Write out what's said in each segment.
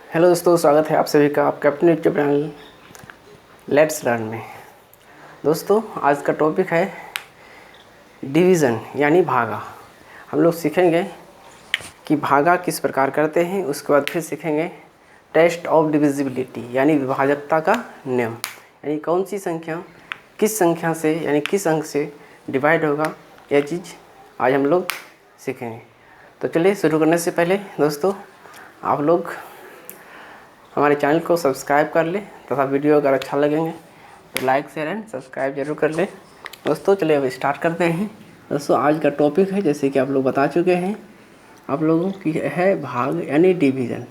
Hello दोस्तों, स्वागत है आप सभी का आपके अपने यूट्यूब चैनल लेट्स लर्न में। दोस्तों, आज का टॉपिक है डिवीज़न यानी भागा। हम लोग सीखेंगे कि भागा किस प्रकार करते हैं। उसके बाद फिर सीखेंगे टेस्ट ऑफ डिविजिबिलिटी यानी विभाजकता का नियम, यानी कौन सी संख्या किस संख्या से यानी किस अंक से डिवाइड होगा, यह चीज़ आज हम लोग सीखेंगे। तो चलिए शुरू करने से पहले दोस्तों, आप लोग हमारे चैनल को सब्सक्राइब कर ले तथा वीडियो अगर अच्छा लगेंगे तो लाइक शेयर एंड सब्सक्राइब जरूर कर ले। दोस्तों चलिए अब स्टार्ट करते हैं। दोस्तों आज का टॉपिक है, जैसे कि आप लोग बता चुके हैं, आप लोगों की है भाग यानी डिवीज़न।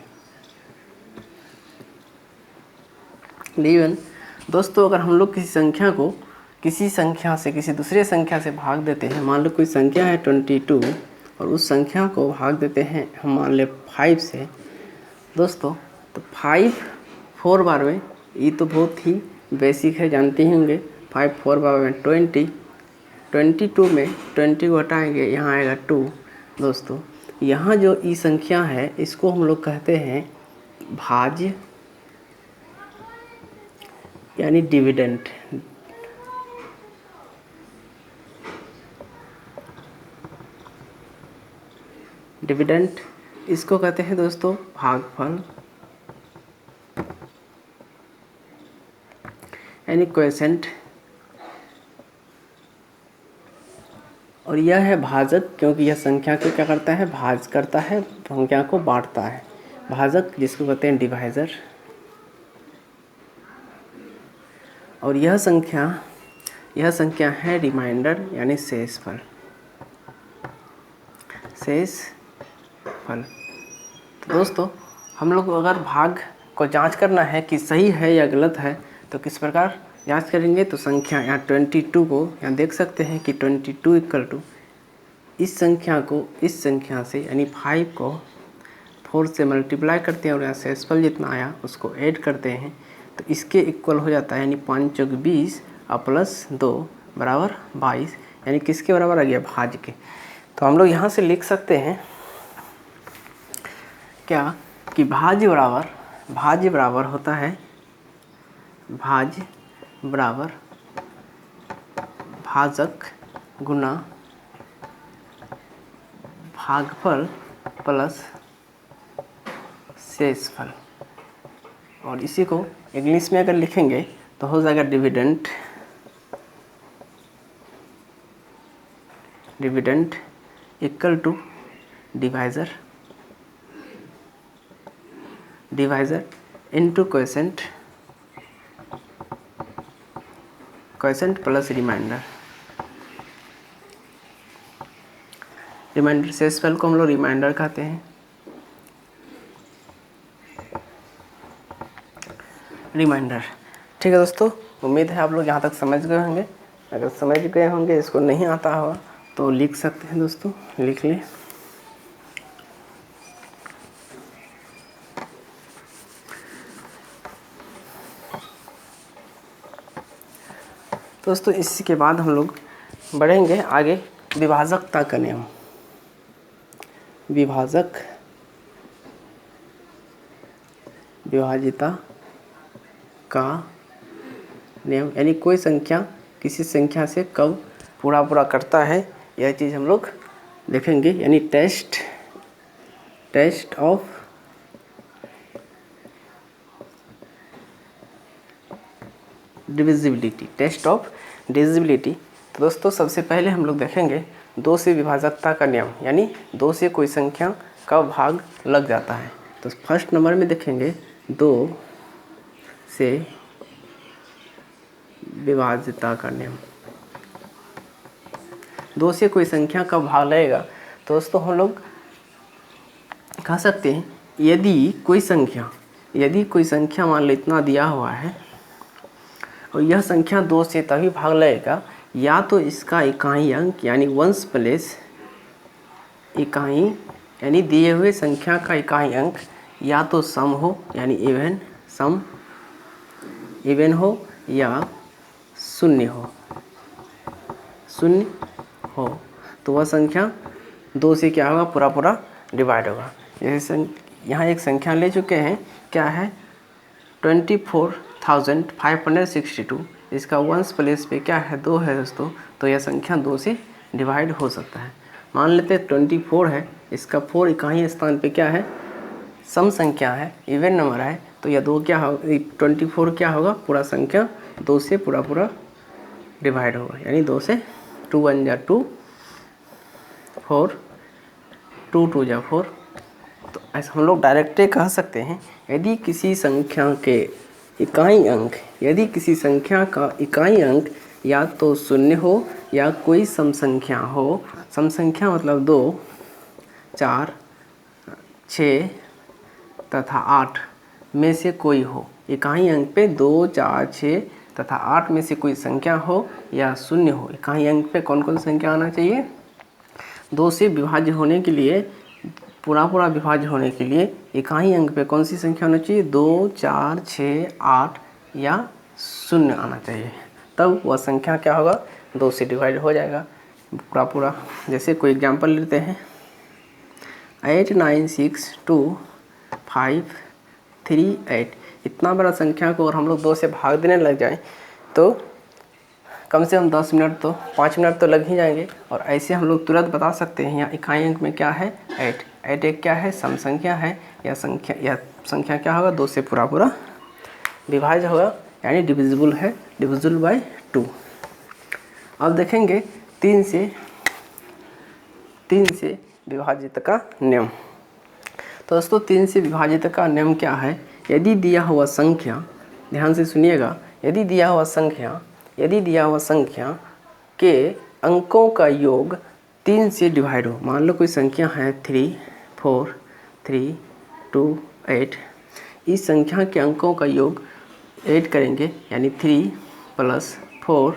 दोस्तों, अगर हम लोग किसी संख्या को किसी संख्या से किसी दूसरे संख्या से भाग देते हैं, मान लो कोई संख्या है 22 और उस संख्या को भाग देते हैं हम मान ले 5 से दोस्तों, तो 5 4 बार में, ये तो बहुत ही बेसिक है, जानते ही होंगे। 5 4 बार में 20, 22 में 20 को हटाएंगे, यहाँ आएगा 2 दोस्तों। यहाँ जो ई संख्या है इसको हम लोग कहते हैं भाज्य यानी डिविडेंड। डिविडेंड इसको कहते हैं दोस्तों भागफल यानी क्वोशेंट, और यह है भाजक, क्योंकि यह संख्या को क्या करता है, भाज करता है, संख्या को बांटता है। भाजक जिसको कहते हैं डिवाइज़र। और यह संख्या है रिमाइंडर यानी शेषफल। तो दोस्तों, हम लोग अगर भाग को जांच करना है कि सही है या गलत है तो किस प्रकार जांच करेंगे, तो संख्या यहाँ 22 को यहाँ देख सकते हैं कि 22 इक्वल टू इस संख्या को इस संख्या से यानी 5 को 4 से मल्टीप्लाई करते हैं और यहाँ शेषफल जितना आया उसको ऐड करते हैं तो इसके इक्वल हो जाता है, यानी 5 चौक 20 और प्लस 2 बराबर 22, यानी किसके बराबर आ गया, भाज्य के। तो हम लोग यहाँ से लिख सकते हैं क्या कि भाज्य बराबर होता है, भाज्य बराबर भाजक गुना भागफल प्लस शेषफल। और इसी को इंग्लिश में अगर लिखेंगे तो हो जाएगा dividend equal to divisor into quotient plus remainder. शेषफल को हम लोग रिमाइंडर कहते हैं। रिमाइंडर, ठीक है दोस्तों, उम्मीद है आप लोग यहाँ तक समझ गए होंगे। अगर समझ गए होंगे, इसको नहीं आता होगा तो लिख सकते हैं दोस्तों, लिख लें। दोस्तों इसके बाद हम लोग बढ़ेंगे आगे विभाजकता का नियम। विभाजिता का नियम, यानी कोई संख्या किसी संख्या से कब पूरा करता है, यह चीज़ हम लोग देखेंगे, यानी टेस्ट ऑफ डिविजिबिलिटी। तो दोस्तों सबसे पहले हम लोग देखेंगे 2 से विभाजकता का नियम, यानी 2 से कोई संख्या का भाग लग जाता है। तो फर्स्ट नंबर में देखेंगे 2 से विभाजिता का नियम। 2 से कोई संख्या का भाग लगेगा तो दोस्तों हम लोग कह सकते हैं, यदि कोई संख्या मान लो इतना दिया हुआ है और यह संख्या 2 से तभी भाग लगेगा या तो इसका इकाई अंक यानी वंश प्लस इकाई यानी दिए हुए संख्या का इकाई अंक या तो सम हो यानी इवन हो या शून्य हो तो वह संख्या 2 से क्या होगा, पूरा डिवाइड होगा। जैसे यहाँ एक संख्या ले चुके हैं, क्या है 24,562। इसका वंस प्लेस पे क्या है 2 है दोस्तों, तो यह संख्या 2 से डिवाइड हो सकता है। मान लेते हैं 24 है, इसका 4 इकाई स्थान पे क्या है सम संख्या है, इवन नंबर है, तो यह 2 क्या होगा 24 क्या होगा पूरा संख्या 2 से पूरा डिवाइड होगा, यानी 2 से 2 1 जा 2 4 2 2 जा 4। तो ऐसा हम लोग डायरेक्ट कह सकते हैं, यदि किसी संख्या के इकाई अंक, यदि किसी संख्या का इकाई अंक या तो शून्य हो या कोई सम संख्या हो, सम संख्या मतलब 2 4 6 तथा 8 में से कोई हो, इकाई अंक पे 2 4 6 तथा 8 में से कोई संख्या हो या शून्य हो। इकाई अंक पे कौन कौन संख्या आना चाहिए, 2 से विभाज्य होने के लिए, पूरा विभाज्य होने के लिए इकाई अंक पे कौन सी संख्या होनी चाहिए 2 4 6 8 या 0 आना चाहिए, तब वह संख्या क्या होगा 2 से डिवाइड हो जाएगा पूरा। जैसे कोई एग्जांपल लेते हैं 8 9 6 2 5 3 8। इतना बड़ा संख्या को और हम लोग 2 से भाग देने लग जाएं तो कम से कम 10 मिनट तो 5 मिनट तो लग ही जाएंगे। और ऐसे हम लोग तुरंत बता सकते हैं यहाँ इकाई अंक में क्या है 8 एक क्या है सम संख्या है, या संख्या क्या होगा 2 से पूरा विभाज्य होगा, यानी डिविजिबल है, डिविजिबल बाय 2। अब देखेंगे 3 से विभाजित का नियम। तो दोस्तों 3 से विभाजित का नियम क्या है, यदि दिया हुआ संख्या, ध्यान से सुनिएगा, यदि दिया हुआ संख्या के अंकों का योग 3 से डिवाइड हो, मान लो कोई संख्या है 3 4 3 2 8, इस संख्या के अंकों का योग ऐड करेंगे, यानी 3 + 4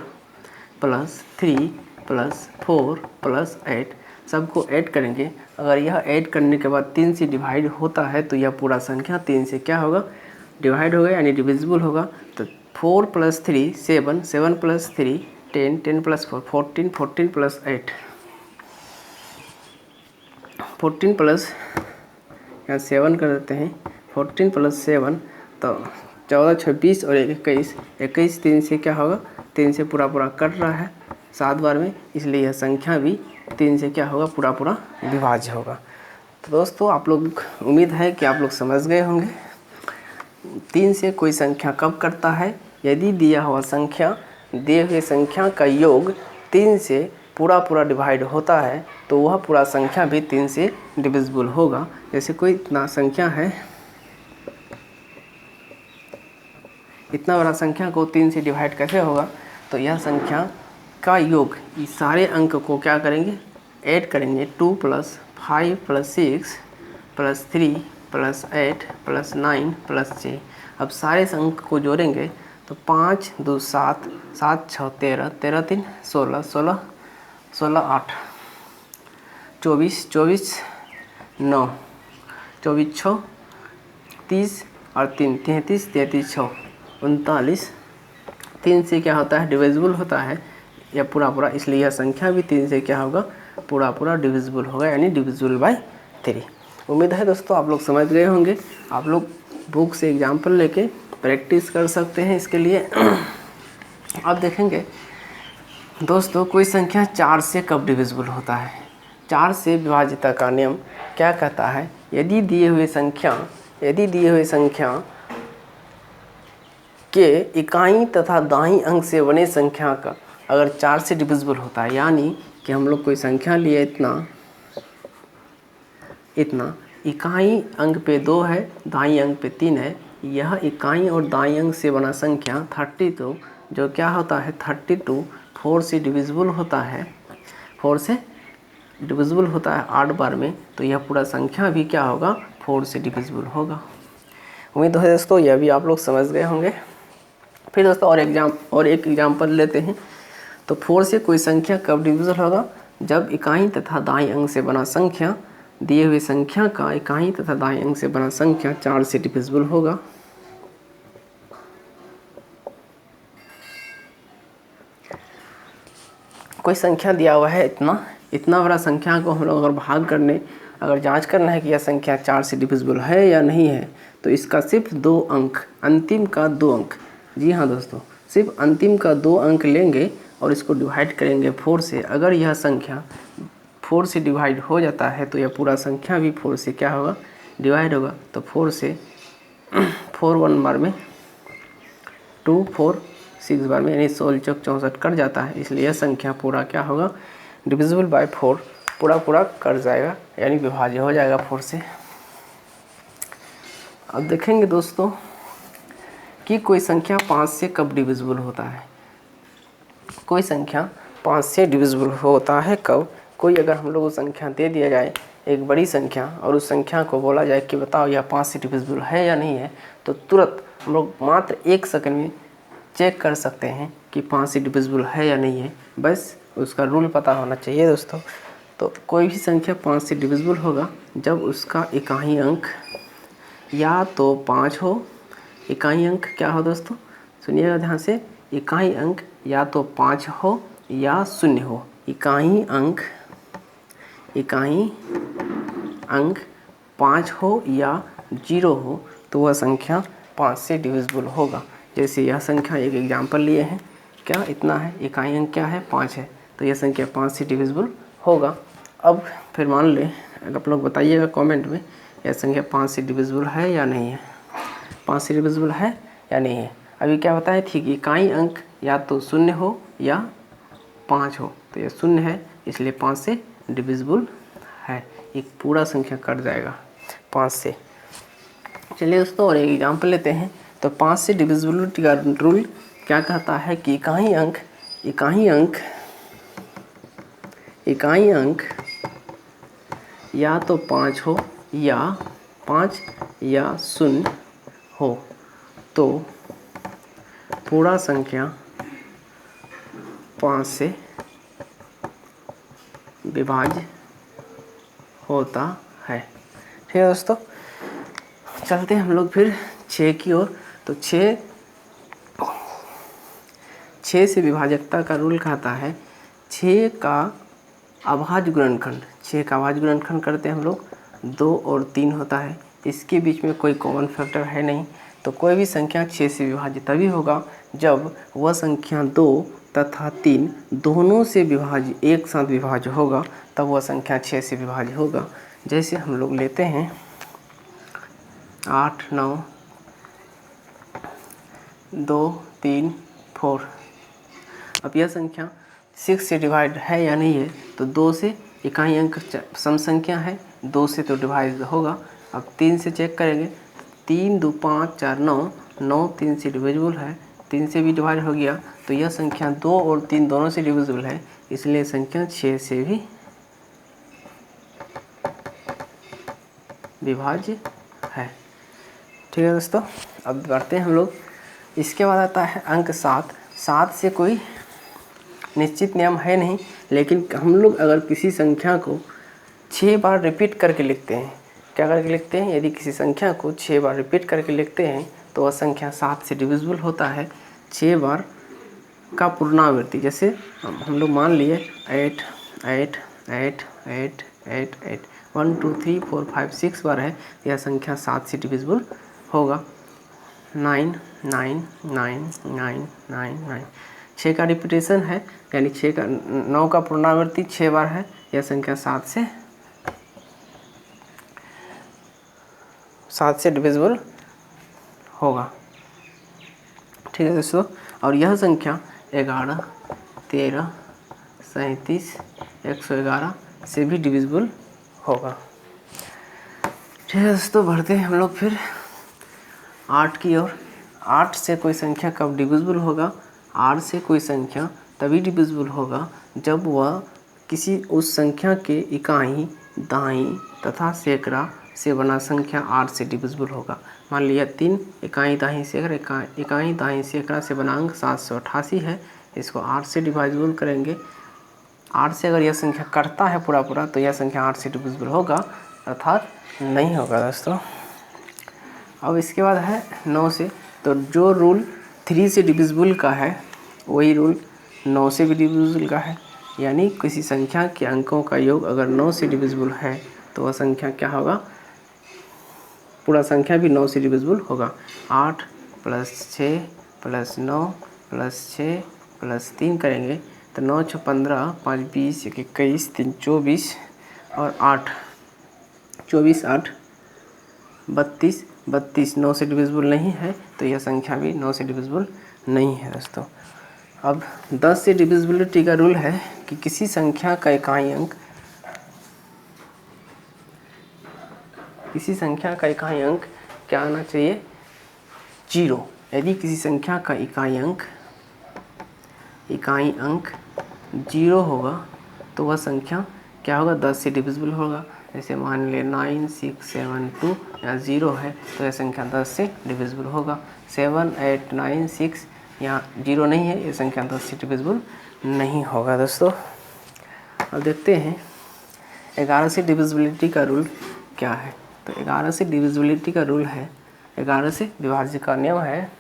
+ 3 + 4 + 8 सबको ऐड करेंगे। अगर यह ऐड करने के बाद 3 से डिवाइड होता है तो यह पूरा संख्या 3 से क्या होगा डिवाइड होगा, यानी डिविजिबल होगा। तो 4 + 3 7 7 + 3 10 10 + 4 14 14 + 8 14 प्लस यहाँ 7 कर देते हैं, 14 + 7 तो 14 26 और 21 3 से क्या होगा 3 से पूरा कट रहा है 7 बार में, इसलिए यह संख्या भी 3 से क्या होगा पूरा विभाज्य होगा। तो दोस्तों आप लोग, उम्मीद है कि आप लोग समझ गए होंगे 3 से कोई संख्या कब करता है, यदि दिया हुए संख्या का योग 3 से पूरा डिवाइड होता है तो वह पूरा संख्या भी 3 से डिविजिबल होगा। जैसे कोई इतना संख्या है, इतना बड़ा संख्या को 3 से डिवाइड कैसे होगा, तो यह संख्या का योग इस सारे अंक को क्या करेंगे ऐड करेंगे, 2 + 5 + 6 + 3 + 8 + 9 + 6। अब सारे अंक को जोड़ेंगे तो 5 2 7 7 6 13 13 3 16 16 16 8 24 24 9 24 6 30 और 3 33 33 6 39। 3 से क्या होता है डिविजिबल होता है या पूरा, इसलिए यह संख्या भी 3 से क्या होगा पूरा डिविजिबल होगा, यानी डिविजिबल बाय 3। उम्मीद है दोस्तों आप लोग समझ गए होंगे। आप लोग बुक से एग्जाम्पल लेके प्रैक्टिस कर सकते हैं इसके लिए। अब देखेंगे दोस्तों कोई संख्या 4 से कब डिविजिबल होता है। 4 से विभाजिता का नियम क्या कहता है, यदि दिए हुए संख्या के इकाई तथा दाईं अंक से बने संख्या का अगर 4 से डिविजिबल होता है, यानी कि हम लोग कोई संख्या लिए इतना इकाई अंक पे 2 है, दाईं अंक पे 3 है, यह इकाई और दाईं अंक से बना संख्या 32 जो क्या होता है 32 4 से डिविजिबल होता है, 4 से डिविजिबल होता है 8 बार में, तो यह पूरा संख्या भी क्या होगा 4 से डिविजिबल होगा। उम्मीद है दोस्तों यह भी आप लोग समझ गए होंगे। फिर दोस्तों और एक एग्जाम्पल लेते हैं। तो 4 से कोई संख्या कब डिविजिबल होगा, जब इकाई तथा दाईं अंक से बना संख्या, दिए हुए संख्या का इकाई तथा दाईं अंक से बना संख्या 4 से डिविजिबल होगा। कोई संख्या दिया हुआ है इतना बड़ा संख्या को हम लोग अगर भाग करने अगर जांच करना है कि यह संख्या 4 से डिविजिबल है या नहीं है तो इसका सिर्फ 2 अंक, अंतिम का 2 अंक, जी हाँ दोस्तों, सिर्फ अंतिम का 2 अंक लेंगे और इसको डिवाइड करेंगे 4 से। अगर यह संख्या 4 से डिवाइड हो जाता है तो यह पूरा संख्या भी 4 से क्या होगा, डिवाइड होगा। तो 4 से 4 1 बार में, 2 4 6 बार में, यानी 16 चौक 64 कट जाता है। इसलिए यह संख्या पूरा क्या होगा, डिविजिबल बाय 4, पूरा कट जाएगा, यानी विभाज्य हो जाएगा 4 से। अब देखेंगे दोस्तों कि कोई संख्या 5 से कब डिविजिबल होता है। कोई संख्या 5 से डिविजिबल होता है कब, कोई अगर हम लोग को संख्या दे दिया जाए, एक बड़ी संख्या, और उस संख्या को बोला जाए कि बताओ यह 5 से डिविजिबल है या नहीं है, तो तुरंत हम लोग मात्र 1 सेकंड में चेक कर सकते हैं कि 5 से डिविजिबल है या नहीं है। बस उसका रूल पता होना चाहिए दोस्तों। तो कोई भी संख्या 5 से डिविजिबल होगा जब उसका इकाई अंक या तो 5 हो, इकाई अंक क्या हो दोस्तों, सुनिएगा ध्यान से, इकाई अंक या तो 5 हो या 0 हो। इकाई अंक 5 हो या 0 हो तो वह संख्या 5 से डिविजिबल होगा। जैसे यह संख्या एक एग्जाम्पल लिए हैं, क्या इतना है, इकाई अंक क्या है, 5 है, तो यह संख्या 5 से डिविजिबल होगा। अब फिर मान लें, आप लोग बताइएगा कमेंट में, यह संख्या 5 से डिविजिबल है या नहीं है, 5 से डिविजिबल है या नहीं है। अभी क्या बताया थी कि इकाई अंक या तो 0 हो या 5 हो, तो यह 0 है, इसलिए 5 से डिविजिबल है। एक पूरा संख्या कट जाएगा 5 से। चलिए दोस्तों और एक एग्जाम्पल लेते हैं। तो 5 से डिविजिबिलिटी का रूल क्या कहता है कि इकाई अंक या तो 5 हो या 0 हो तो पूरा संख्या 5 से विभाज्य होता है। ठीक है दोस्तों, चलते हैं हम लोग फिर 6 की ओर। तो 6 से विभाजकता का रूल कहता है 6 का अभाज्य गुणनखंड, 6 का अभाज्य गुणनखंड करते हैं हम लोग, 2 और 3 होता है। इसके बीच में कोई कॉमन फैक्टर है नहीं, तो कोई भी संख्या 6 से विभाज्य तभी होगा जब वह संख्या 2 तथा 3 दोनों से विभाज्य, एक साथ विभाज्य होगा, तब वह संख्या 6 से विभाज्य होगा। जैसे हम लोग लेते हैं 8 9 2 3 4। अब यह संख्या 6 से डिवाइड है या नहीं है, तो 2 से, इकाई अंक सम संख्या है, 2 से तो डिवाइड होगा। अब 3 से चेक करेंगे, 3 2 5 4 9 3 से डिविजिबल है, 3 से भी डिवाइड हो गया, तो यह संख्या 2 और 3 दोनों से डिविजिबल है, इसलिए संख्या 6 से भी विभाज्य है। ठीक है दोस्तों, अब बढ़ते हैं हम लोग। इसके बाद आता है अंक 7। 7 से कोई निश्चित नियम है नहीं, लेकिन हम लोग अगर किसी संख्या को 6 बार रिपीट करके लिखते हैं, क्या करके लिखते हैं, यदि किसी संख्या को 6 बार रिपीट करके लिखते हैं तो वह संख्या 7 से डिविजिबल होता है। 6 बार का पुनरावृत्ति, जैसे हम लोग मान लिए 8 8 8 8 8 8 1 2 3 4 5 6 बार है, यह संख्या 7 से डिविजिबल होगा। 9 9 9 9 9 9, 6 का रिपीटेशन है, यानी 9 का पुनरावृत्ति 6 बार है, यह संख्या 7 से डिविजिबल होगा। ठीक है दोस्तों, और यह संख्या 11 13 37 111 से भी डिविजिबल होगा। ठीक है दोस्तों, बढ़ते हैं हम लोग फिर 8 की ओर। 8 से कोई संख्या कब डिविजिबल होगा, 8 से कोई संख्या तभी डिविजिबल होगा जब वह किसी उस संख्या के इकाई दाईं तथा सैकड़ा से बना संख्या 8 से डिविजिबल होगा। मान लिया 3 इकाई दाईं सैकड़ा, इकाई दाईं सैकड़ा से बना अंक 788 है, इसको 8 से डिविजिबल करेंगे। 8 से अगर यह संख्या कटता है पूरा तो यह संख्या 8 से डिविजिबल होगा, अर्थात नहीं होगा दोस्तों। अब इसके बाद है 9 से। तो जो रूल 3 से डिविजिबल का है वही रूल 9 से भी डिविजिबल का है, यानी किसी संख्या के अंकों का योग अगर 9 से डिविजिबल है तो वह संख्या क्या होगा, पूरा संख्या भी 9 से डिविजिबल होगा। 8 + 6 + 9 + 6 + 3 करेंगे तो 9 × 15, 5 20, 1 21, 3 24 और 8 24 8 32 32 9 से डिविजिबल नहीं है, तो यह संख्या भी 9 से डिविजिबल नहीं है दोस्तों। अब 10 से डिविजिबिलिटी का रूल है कि किसी संख्या का इकाई अंक क्या आना चाहिए, 0। यदि किसी संख्या का इकाई अंक 0 होगा तो वह संख्या क्या होगा, 10 से डिविजिबल होगा। जैसे मान ले 9 6 7 2 यहाँ 0 है तो यह संख्या 10 से डिविजिबल होगा। 7 8 9 6 यहाँ 0 नहीं है, ये संख्या 10 से डिविजिबल नहीं होगा दोस्तों। अब देखते हैं 11 से डिविजिबिलिटी का रूल क्या है। तो 11 से डिविजिबिलिटी का रूल है, 11 से विभाज्य का नियम है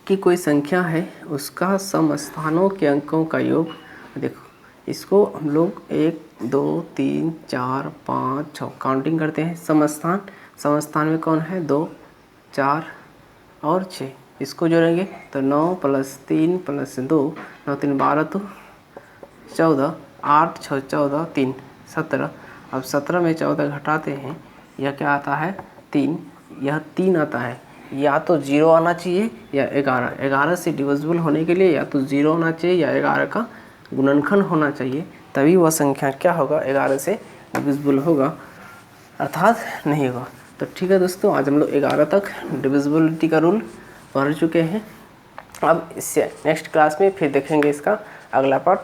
कि कोई संख्या है उसका समस्थानों के अंकों का योग, देखो इसको हम लोग 1 2 3 4 5 6 काउंटिंग करते हैं। समस्थान में कौन है, 2 4 और 6, इसको जोड़ेंगे तो 9 + 3 + 2 9 3 12 तो 14, 8 6 14 3 17। अब 17 में 14 घटाते हैं, यह क्या आता है, 3। यह 3 आता है, या तो 0 आना चाहिए या 11। 11 से डिविजिबल होने के लिए या तो 0 होना चाहिए या 11 का गुणनखंड होना चाहिए, तभी वह संख्या क्या होगा, 11 से डिविजिबल होगा, अर्थात नहीं होगा। तो ठीक है दोस्तों, आज हम लोग 11 तक डिविजिबिलिटी का रूल पढ़ चुके हैं। अब इससे नेक्स्ट क्लास में फिर देखेंगे इसका अगला पार्ट।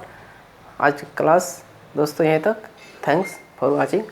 आज क्लास दोस्तों यहीं तक। Thanks for watching.